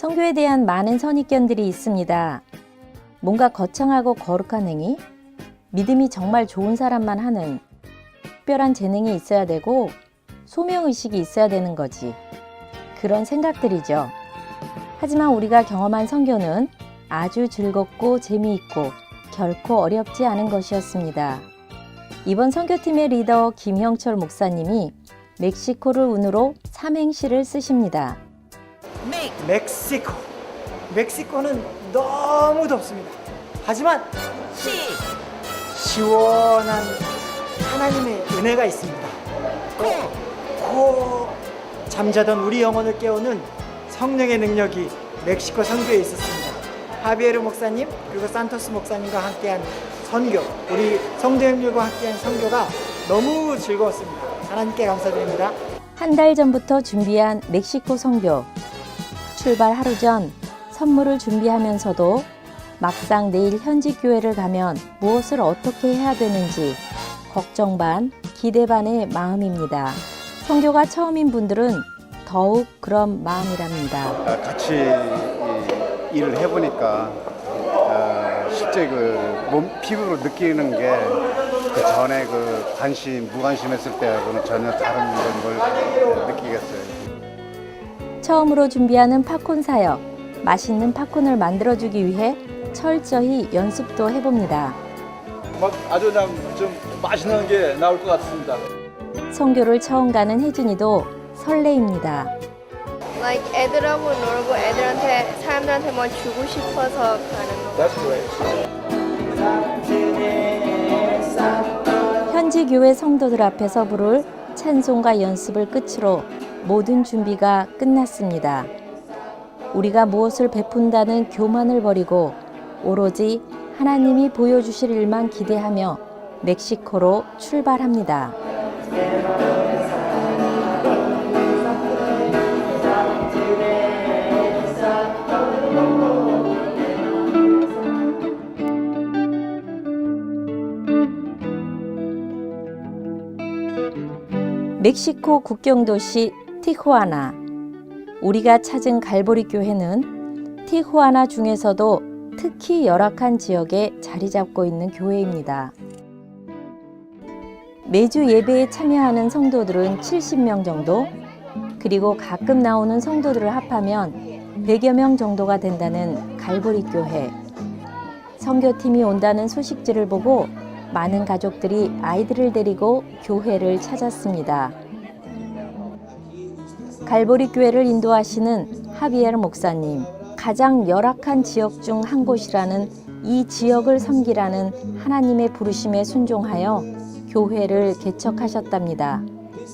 선교에 대한 많은 선입견들이 있습니다. 뭔가 거창하고 거룩한 행위, 믿음이 정말 좋은 사람만 하는, 특별한 재능이 있어야 되고 소명의식이 있어야 되는 거지. 그런 생각들이죠. 하지만 우리가 경험한 선교는 아주 즐겁고 재미있고 결코 어렵지 않은 것이었습니다. 이번 선교팀의 리더 김형철 목사님이 멕시코를 운으로 삼행시를 쓰십니다. 멕시코는 너무 덥습니다. 하지만 시원한 하나님의 은혜가 있습니다. 잠자던 우리 영혼을 깨우는 성령의 능력이 멕시코 선교에 있었습니다. 하비에르 목사님 그리고 산토스 목사님과 함께한 선교, 우리 성도님들과 함께한 선교가 너무 즐거웠습니다. 하나님께 감사드립니다. 한 달 전부터 준비한 멕시코 선교. 출발 하루 전 선물을 준비하면서도 막상 내일 현지 교회를 가면 무엇을 어떻게 해야 되는지 걱정 반, 기대 반의 마음입니다. 선교가 처음인 분들은 더욱 그런 마음이랍니다. 같이 일을 해보니까 실제 몸 피부로 느끼는 게 그 전에 무관심했을 때하고는 전혀 다른 걸 느끼겠어요. 처음으로 준비하는 팝콘 사역, 맛있는 팝콘을 만들어주기 위해 철저히 연습도 해봅니다. 아주 그냥 좀 맛있는 게 나올 것 같습니다. 선교를 처음 가는 혜준이도 설레입니다. 애들하고 놀고 사람들한테만 주고 싶어서 가는 거. That's great. 현지 교회 성도들 앞에서 부를 찬송가 연습을 끝으로 모든 준비가 끝났습니다. 우리가 무엇을 베푼다는 교만을 버리고 오로지 하나님이 보여주실 일만 기대하며 멕시코로 출발합니다. 멕시코 국경도시 티후아나. 우리가 찾은 갈보리 교회는 티후아나 중에서도 특히 열악한 지역에 자리 잡고 있는 교회입니다. 매주 예배에 참여하는 성도들은 70명 정도, 그리고 가끔 나오는 성도들을 합하면 100여 명 정도가 된다는 갈보리 교회. 선교팀이 온다는 소식지를 보고 많은 가족들이 아이들을 데리고 교회를 찾았습니다. 갈보리 교회를 인도하시는 하비에르 목사님, 가장 열악한 지역 중 한 곳이라는 이 지역을 섬기라는 하나님의 부르심에 순종하여 교회를 개척하셨답니다.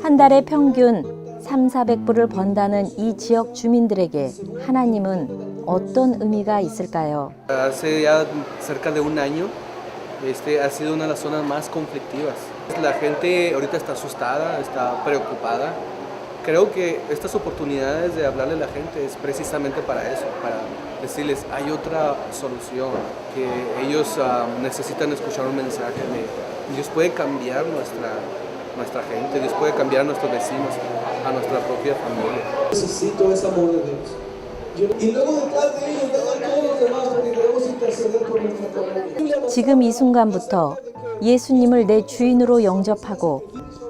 한 달에 평균 300~400불을 번다는 이 지역 주민들에게 하나님은 어떤 의미가 있을까요? Hace ya cerca de un año, ha sido una de las zonas más conflictivas. La gente ahorita está asustada, está preocupada. Creo que estas oportunidades de hablarle a la gente es precisamente para eso, para decirles hay otra solución, que ellos necesitan escuchar un mensaje de Dios puede cambiar nuestra gente, Dios puede cambiar a nuestros vecinos, a nuestra propia familia. Necesito ese amor de Dios. Y luego detrás de ellos vengan todos los demás porque queremos interceder por nuestra familia. 지금 이 순간부터 예수님을 내 주인으로 영접하고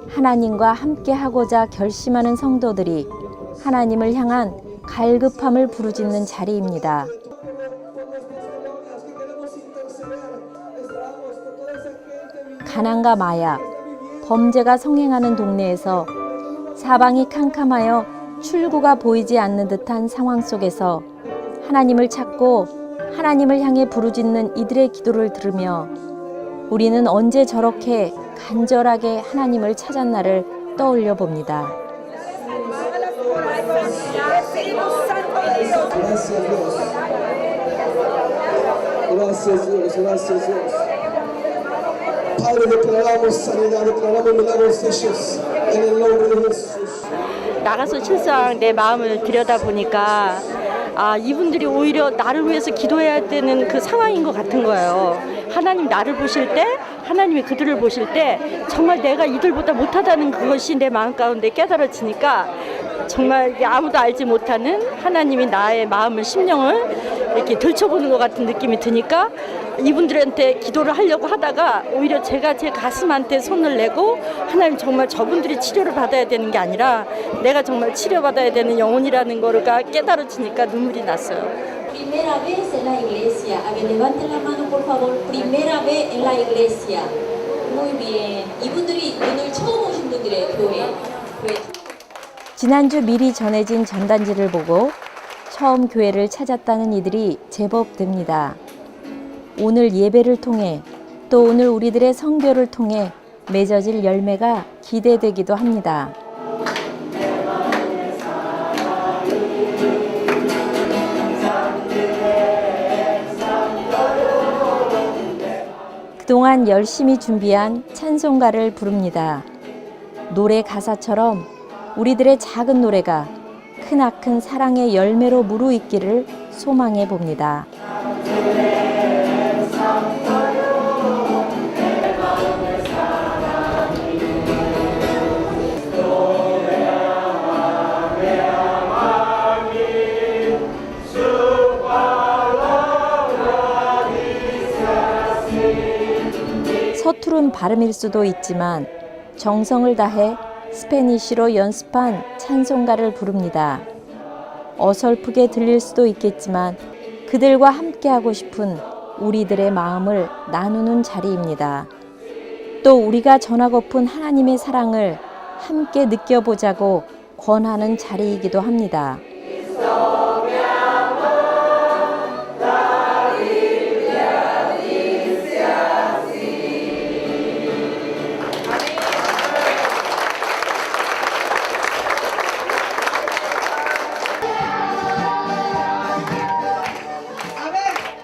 하나님과 함께 하고자 결심하는 성도들이 하나님을 향한 갈급함을 부르짖는 자리입니다. 가난과 마약, 범죄가 성행하는 동네에서 사방이 캄캄하여 출구가 보이지 않는 듯한 상황 속에서 하나님을 찾고 하나님을 향해 부르짖는 이들의 기도를 들으며 우리는 언제 저렇게 간절하게 하나님을 찾았나를 떠올려 봅니다. Padre, declaramos sanidad, declaramos milagros hechos en el nombre de Jesús. 나가서 실상 내 마음을 들여다보니까 이분들이 오히려 나를 위해서 기도해야 되는 그 상황인 것 같은 거예요. 하나님 나를 보실 때 하나님이 그들을 보실 때 정말 내가 이들보다 못하다는 그것이 내 마음 가운데 깨달아지니까 정말 아무도 알지 못하는 하나님이 나의 마음을 심령을 이렇게 들춰보는 것 같은 느낌이 드니까 이분들한테 기도를 하려고 하다가 오히려 제가 제 가슴한테 손을 내고 하나님 정말 저분들이 치료를 받아야 되는 게 아니라 내가 정말 치료받아야 되는 영혼이라는 거가 깨달아지니까 눈물이 났어요. Primera vez en la iglesia. A ver, levanten la mano, por favor. Primera vez en la iglesia. Muy bien. 이분들이 오늘 처음 오신 분들의 교회. 지난주 미리 전해진 전단지를 보고 처음 교회를 찾았다는 이들이 제법 됩니다. 오늘 예배를 통해 또 오늘 우리들의 선교를 통해 맺어질 열매가 기대되기도 합니다. 그동안 열심히 준비한 찬송가를 부릅니다. 노래 가사처럼 우리들의 작은 노래가 크나큰 사랑의 열매로 무르익기를 소망해 봅니다. 서투른 발음일 수도 있지만 정성을 다해 스페니쉬로 연습한 찬송가를 부릅니다. 어설프게 들릴 수도 있겠지만 그들과 함께하고 싶은 우리들의 마음을 나누는 자리입니다. 또 우리가 전하고픈 하나님의 사랑을 함께 느껴보자고 권하는 자리이기도 합니다.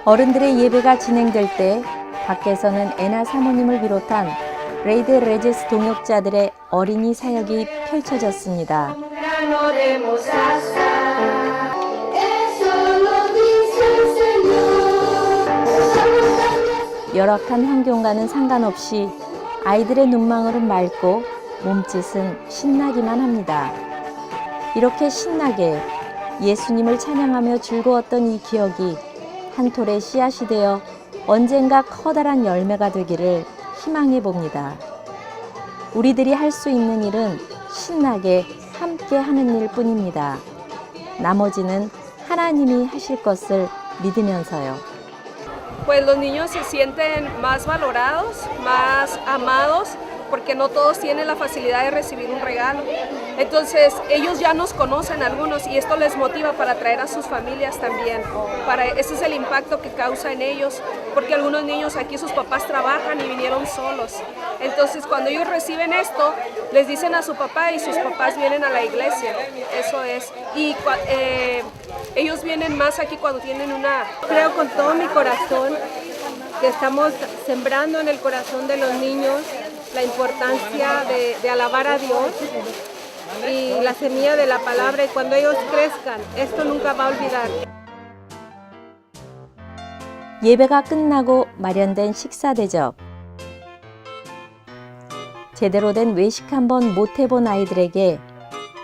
어른들의 예배가 진행될 때 밖에서는 애나 사모님을 비롯한 레이드 레제스 동역자들의 어린이 사역이 펼쳐졌습니다. 열악한 환경과는 상관없이 아이들의 눈망울은 맑고 몸짓은 신나기만 합니다. 이렇게 신나게 예수님을 찬양하며 즐거웠던 이 기억이 한 톨의 씨앗이 되어 언젠가 커다란 열매가 되기를 희망해 봅니다. 우리들이 할 수 있는 일은 신나게 함께 하는 일 뿐입니다. 나머지는 하나님이 하실 것을 믿으면서요. Pues los niños se sienten más valorados, más amados, porque no todos tienen la facilidad de recibir un regalo. Entonces ellos ya nos conocen algunos y esto les motiva para traer a sus familias también. Ese es el impacto que causa en ellos, porque algunos niños aquí sus papás trabajan y vinieron solos. Entonces cuando ellos reciben esto, les dicen a su papá y sus papás vienen a la iglesia. Eso es. Y ellos vienen más aquí cuando tienen una... Creo con todo mi corazón que estamos sembrando en el corazón de los niños la importancia de alabar a Dios y la semilla de la palabra, y cuando ellos crezcan, esto nunca va a olvidar. 예배가 끝나고 마련된 식사 대접. 제대로 된 외식 한번 못 해본 아이들에게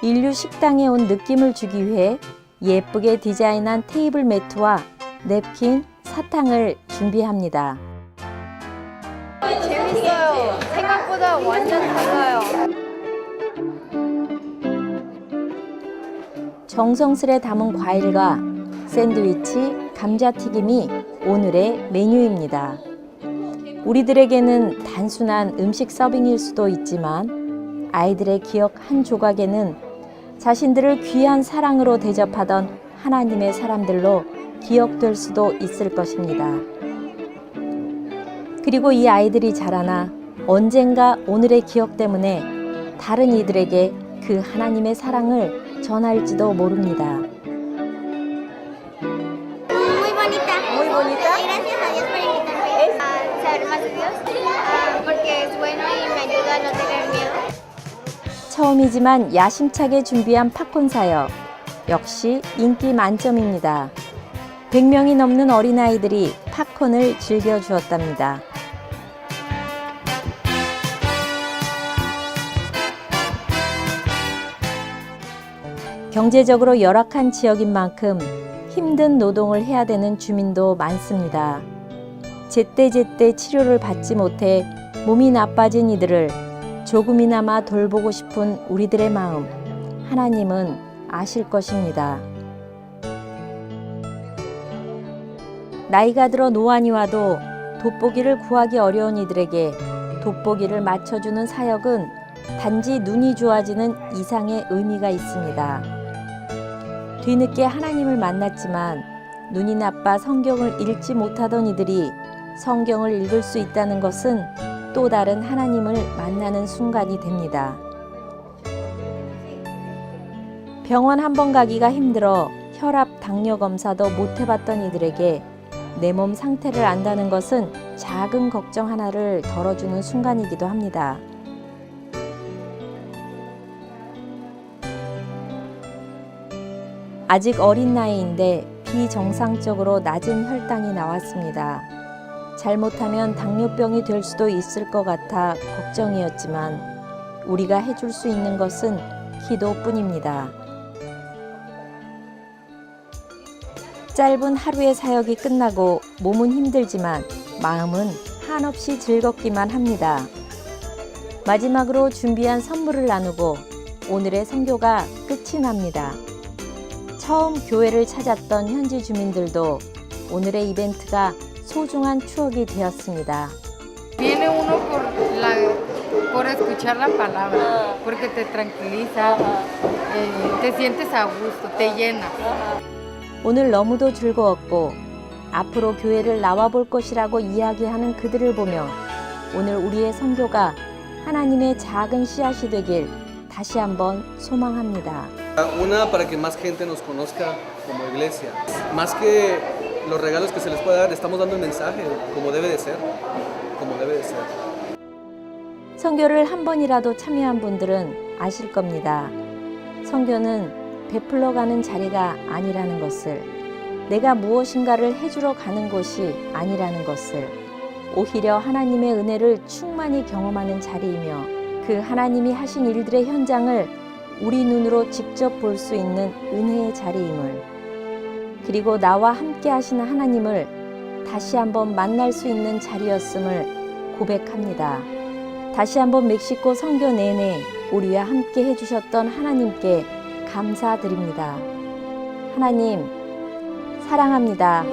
인류 식당에 온 느낌을 주기 위해 예쁘게 디자인한 테이블 매트와 냅킨, 사탕을 준비합니다. 재밌어요. 생각보다 완전 달라요. 정성스레 담은 과일과 샌드위치, 감자튀김이 오늘의 메뉴입니다. 우리들에게는 단순한 음식 서빙일 수도 있지만 아이들의 기억 한 조각에는 자신들을 귀한 사랑으로 대접하던 하나님의 사람들로 기억될 수도 있을 것입니다. 그리고 이 아이들이 자라나 언젠가 오늘의 기억 때문에 다른 이들에게 그 하나님의 사랑을 전할지도 모릅니다. Muy bonita. Muy bonita. Gracias a Dios por invitarme a saber más de Dios, porque es bueno y me ayuda a no tener miedo. 처음이지만 야심차게 준비한 팝콘 사역. 역시 인기 만점입니다. 100명이 넘는 어린아이들이 팝콘을 즐겨주었답니다. 경제적으로 열악한 지역인 만큼 힘든 노동을 해야 되는 주민도 많습니다. 제때제때 치료를 받지 못해 몸이 나빠진 이들을 조금이나마 돌보고 싶은 우리들의 마음, 하나님은 아실 것입니다. 나이가 들어 노안이 와도 돋보기를 구하기 어려운 이들에게 돋보기를 맞춰주는 사역은 단지 눈이 좋아지는 이상의 의미가 있습니다. 뒤늦게 하나님을 만났지만 눈이 나빠 성경을 읽지 못하던 이들이 성경을 읽을 수 있다는 것은 또 다른 하나님을 만나는 순간이 됩니다. 병원 한 번 가기가 힘들어 혈압, 당뇨 검사도 못 해봤던 이들에게 내 몸 상태를 안다는 것은 작은 걱정 하나를 덜어주는 순간이기도 합니다. 아직 어린 나이인데 비정상적으로 낮은 혈당이 나왔습니다. 잘못하면 당뇨병이 될 수도 있을 것 같아 걱정이었지만 우리가 해줄 수 있는 것은 기도뿐입니다. 짧은 하루의 사역이 끝나고 몸은 힘들지만 마음은 한없이 즐겁기만 합니다. 마지막으로 준비한 선물을 나누고 오늘의 선교가 끝이 납니다. 처음 교회를 찾았던 현지 주민들도 오늘의 이벤트가 소중한 추억이 되었습니다. Viene uno por escuchar la palabra, porque te tranquiliza, te sientes a gusto, te llena. 오늘 너무도 즐거웠고 앞으로 교회를 나와볼 것이라고 이야기하는 그들을 보며 오늘 우리의 선교가 하나님의 작은 씨앗이 되길 다시 한번 소망합니다. Una, para que más gente nos conozca como iglesia. Más que los regalos que se les puede dar, estamos dando un mensaje como debe de ser. Como debe de ser. 선교를 한 번이라도 참여한 분들은 아실 겁니다. 선교는 베풀러 가는 자리가 아니라는 것을, 내가 무엇인가를 해주러 가는 곳이 아니라는 것을, 오히려 하나님의 은혜를 충만히 경험하는 자리이며 그 하나님이 하신 일들의 현장을 우리 눈으로 직접 볼 수 있는 은혜의 자리임을, 그리고 나와 함께 하시는 하나님을 다시 한번 만날 수 있는 자리였음을 고백합니다. 다시 한번 멕시코 선교 내내 우리와 함께 해주셨던 하나님께 감사드립니다. 하나님, 사랑합니다.